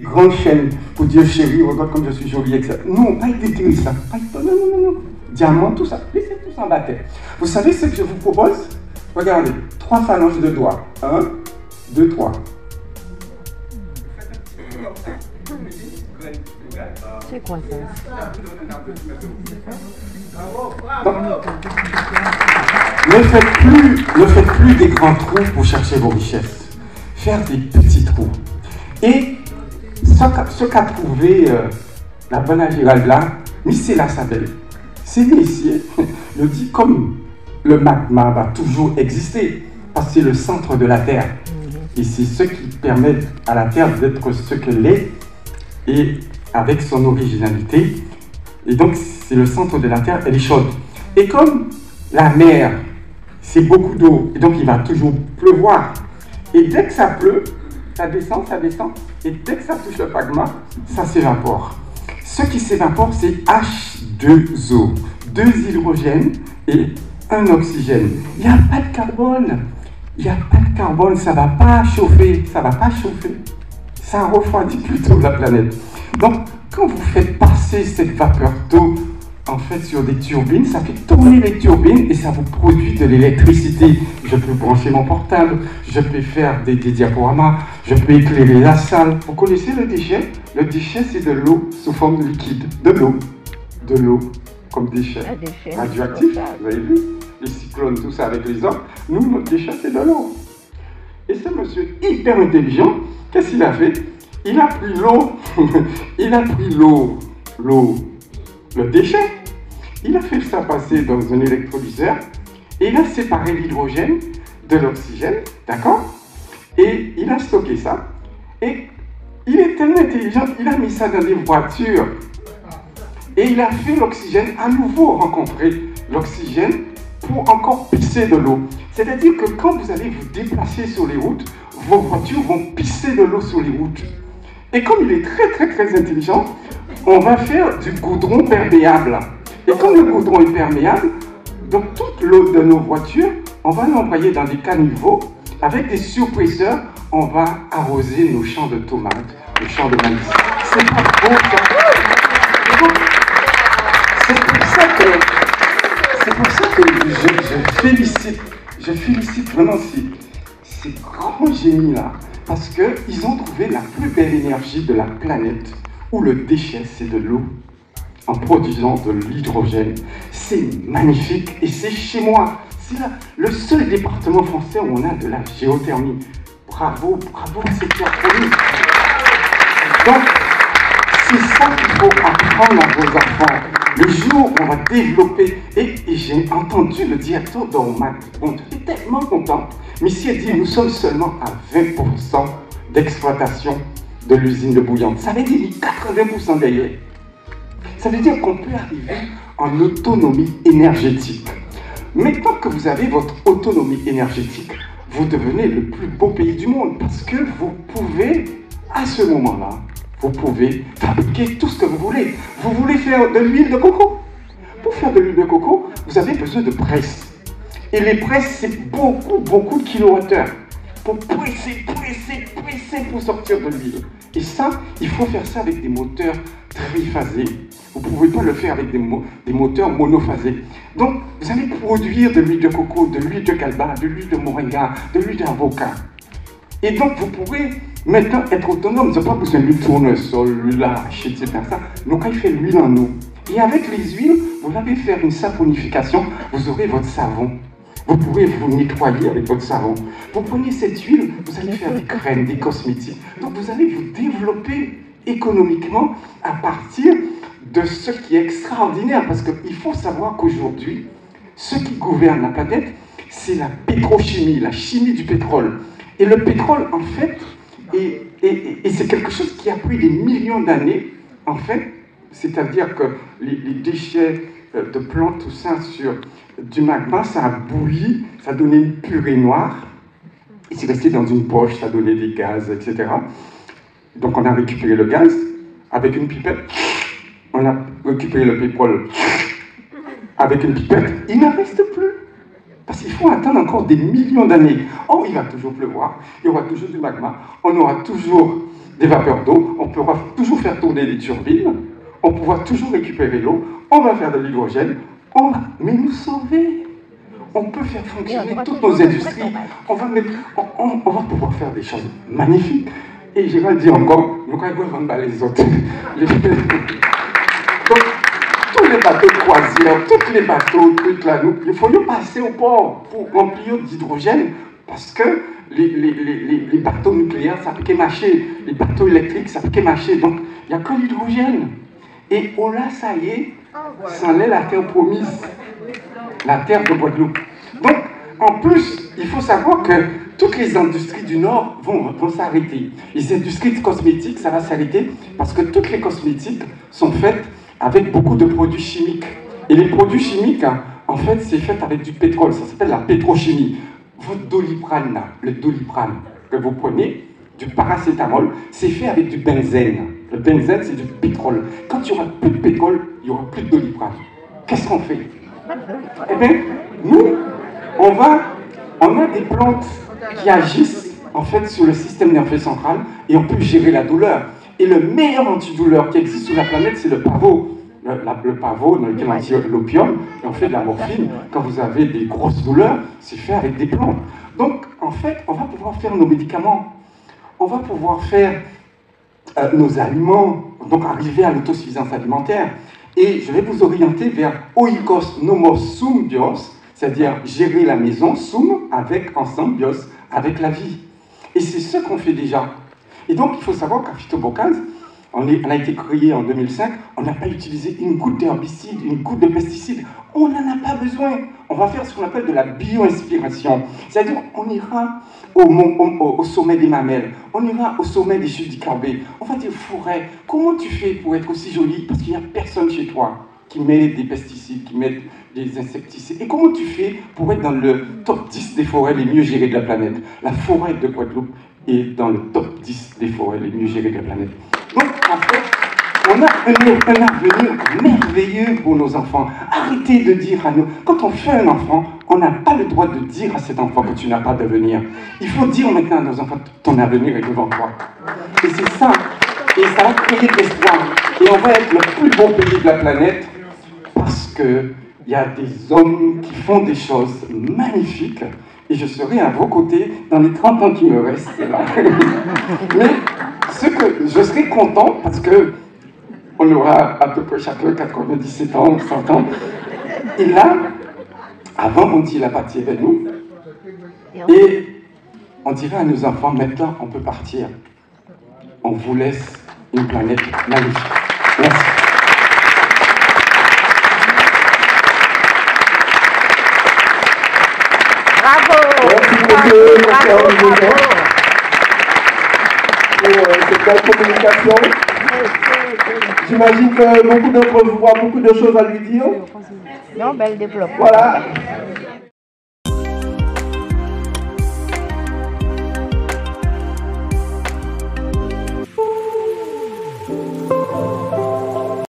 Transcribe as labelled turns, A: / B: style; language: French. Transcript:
A: Grande chaîne pour dire chérie, regarde comme je suis jolie, etc. Non, pas détruire ça. Non, non, non, non. Diamant, tout ça. Laissez tout ça en bataille. Vous savez ce que je vous propose? Regardez, 3 phalanges de doigts. 1, 2, 3.
B: C'est quoi ça?
A: Donc, ne faites plus des grands trous pour chercher vos richesses. Faire des petits trous. Et ce qu'a trouvé la bonne Gérald là, c'est la Sabelle. C'est ici, je dis comme le magma va toujours exister, parce que c'est le centre de la Terre. Et c'est ce qui permet à la Terre d'être ce qu'elle est, et avec son originalité. Et donc, c'est le centre de la Terre, elle est chaude. Et comme la mer, c'est beaucoup d'eau, et donc il va toujours pleuvoir. Et dès que ça pleut, ça descend, et dès que ça touche le magma, ça s'évapore. Ce qui s'évapore, c'est H2O, 2 hydrogènes et 1 oxygène. Il n'y a pas de carbone. Il n'y a pas de carbone, ça ne va pas chauffer, ça refroidit plutôt la planète. Donc, quand vous faites passer cette vapeur d'eau en fait sur des turbines, ça fait tourner les turbines et ça vous produit de l'électricité. Je peux brancher mon portable, je peux faire des diaporamas, je peux éclairer la salle. Vous connaissez le déchet? Le déchet, c'est de l'eau sous forme de liquide. De l'eau comme déchet. Radioactif, vous avez vu? Les cyclones, tout ça avec les hommes. Nous, notre déchet, c'est de l'eau. Et ce monsieur hyper intelligent, qu'est-ce qu'il a fait? Il a pris l'eau, le déchet, il a fait ça passer dans un électrolyseur et il a séparé l'hydrogène de l'oxygène, d'accord? Et il a stocké ça. Et il est tellement intelligent, il a mis ça dans des voitures. Et il a fait l'oxygène à nouveau rencontrer l'oxygène pour encore pisser de l'eau. C'est-à-dire que quand vous allez vous déplacer sur les routes, vos voitures vont pisser de l'eau sur les routes. Et comme il est très intelligent, on va faire du goudron perméable. Et comme le goudron est perméable, donc toute l'eau de nos voitures, on va l'envoyer dans des caniveaux avec des surpresseurs, on va arroser nos champs de tomates, nos champs de maïs. C'est pas beau ça. C'est pour ça que je félicite vraiment ces grands génies-là, parce qu'ils ont trouvé la plus belle énergie de la planète, où le déchet, c'est de l'eau, en produisant de l'hydrogène. C'est magnifique, et c'est chez moi. C'est le seul département français où on a de la géothermie. Bravo à cette terre. Donc, c'est ça qu'il faut apprendre à vos enfants. Le jour où on va développer, et j'ai entendu le directeur d'Ormac, on était tellement content, mais s'il a dit nous sommes seulement à 20% d'exploitation de l'usine de bouillante. Ça veut dire 80% derrière. Ça veut dire qu'on peut arriver en autonomie énergétique. Maintenant que vous avez votre autonomie énergétique, vous devenez le plus beau pays du monde parce que vous pouvez, à ce moment-là, vous pouvez fabriquer tout ce que vous voulez. Vous voulez faire de l'huile de coco? Pour faire de l'huile de coco, vous avez besoin de presses. Et les presses, c'est beaucoup de kilowattheures. Pour presser pour sortir de l'huile. Et ça, il faut faire ça avec des moteurs triphasés. Vous ne pouvez pas le faire avec des moteurs monophasés. Donc, vous allez produire de l'huile de coco, de l'huile de calba, de l'huile de moringa, de l'huile d'avocat. Et donc, vous pourrez maintenant être autonome. Vous n'avez pas besoin d'huile tournesol, l'huile arachide, c'est bien ça. Donc, il fait l'huile en eau. Et avec les huiles, vous allez faire une saponification. Vous aurez votre savon. Vous pourrez vous nettoyer avec votre savon. Vous prenez cette huile, vous allez faire des crèmes, des cosmétiques. Donc, vous allez vous développer économiquement à partir de ce qui est extraordinaire. Parce qu'il faut savoir qu'aujourd'hui, ce qui gouverne la planète, c'est la pétrochimie, la chimie du pétrole. Et le pétrole, en fait, et c'est quelque chose qui a pris des millions d'années, en fait, c'est-à-dire que les déchets de plantes, tout ça, sur du magma, ça a bouilli, ça a donné une purée noire, et c'est resté dans une poche, ça a donné des gaz, etc. Donc on a récupéré le gaz avec une pipette, on a récupéré le pétrole avec une pipette, il n'en reste plus. Parce qu'il faut attendre encore des millions d'années. Oh, il va toujours pleuvoir, il y aura toujours du magma, on aura toujours des vapeurs d'eau, on pourra toujours faire tourner les turbines, on pourra toujours récupérer l'eau, on va faire de l'hydrogène, mais nous sauver. On peut faire fonctionner toutes nos industries. On va pouvoir faire des choses magnifiques. Et je vais le dire encore, nous allons vendre les autres. Donc, tous les bateaux de croisière, tous les bateaux, trucs là, il faut nous passer au port pour remplir d'hydrogène parce que les bateaux nucléaires, ça peut marcher, les bateaux électriques, ça peut marcher. Donc, il n'y a que l'hydrogène. Et oh là, ça y est, ça l'est la terre promise, la terre de Guadeloupe. Donc, en plus, il faut savoir que toutes les industries du Nord vont s'arrêter. Les industries cosmétiques, ça va s'arrêter parce que toutes les cosmétiques sont faites avec beaucoup de produits chimiques. Et les produits chimiques, en fait, c'est fait avec du pétrole. Ça s'appelle la pétrochimie. Votre Doliprane, là, le Doliprane que vous prenez, du paracétamol, c'est fait avec du benzène. Le benzène, c'est du pétrole. Quand il n'y aura plus de pétrole, il n'y aura plus de Doliprane. Qu'est-ce qu'on fait? Eh bien, nous, on a des plantes qui agissent en fait sur le système nerveux central et on peut gérer la douleur. Et le meilleur antidouleur qui existe sur la planète, c'est le pavot. Le pavot dans lequel on tire l'opium et on fait de la morphine. Quand vous avez des grosses douleurs, c'est fait avec des plantes. Donc, en fait, on va pouvoir faire nos médicaments. On va pouvoir faire nos aliments, donc arriver à l'autosuffisance alimentaire. Et je vais vous orienter vers oikos nomos sum bios, c'est-à-dire gérer la maison sum avec ensemble bios, avec la vie. Et c'est ce qu'on fait déjà. Et donc, il faut savoir qu'à Phytobocase, on a été créé en 2005, on n'a pas utilisé une goutte d'herbicide, une goutte de pesticide. On n'en a pas besoin. On va faire ce qu'on appelle de la bio-inspiration. C'est-à-dire, on ira au sommet des mamelles, on ira au sommet des chutes d'Icarbé. On va dire, forêt, comment tu fais pour être aussi jolie? Parce qu'il n'y a personne chez toi qui met des pesticides, qui met des insecticides. Et comment tu fais pour être dans le top 10 des forêts les mieux gérées de la planète? La forêt de Guadeloupe est dans le top 10 des forêts les mieux gérées de la planète. Donc, en fait, on a un avenir merveilleux pour nos enfants. Arrêtez de dire à nous, quand on fait un enfant, on n'a pas le droit de dire à cet enfant que tu n'as pas d'avenir. Il faut dire maintenant à nos enfants, ton avenir est devant toi. Et c'est ça. Et ça va créer de l'espoir. Et on va être le plus beau pays de la planète parce qu'il y a des hommes qui font des choses magnifiques. Et je serai à vos côtés dans les 30 ans qui me restent là. Mais je serai content parce que on aura à peu près chacun 97 ans, 100 ans. Et là, avant, on dit la partie avec nous. Et on dirait à nos enfants, maintenant, on peut partir. On vous laisse une planète magnifique. Merci.
B: Bravo!
C: Merci beaucoup, pour cette belle communication. J'imagine que beaucoup d'entre vous ont beaucoup de choses à lui dire.
B: Non, bel développement.
C: Voilà.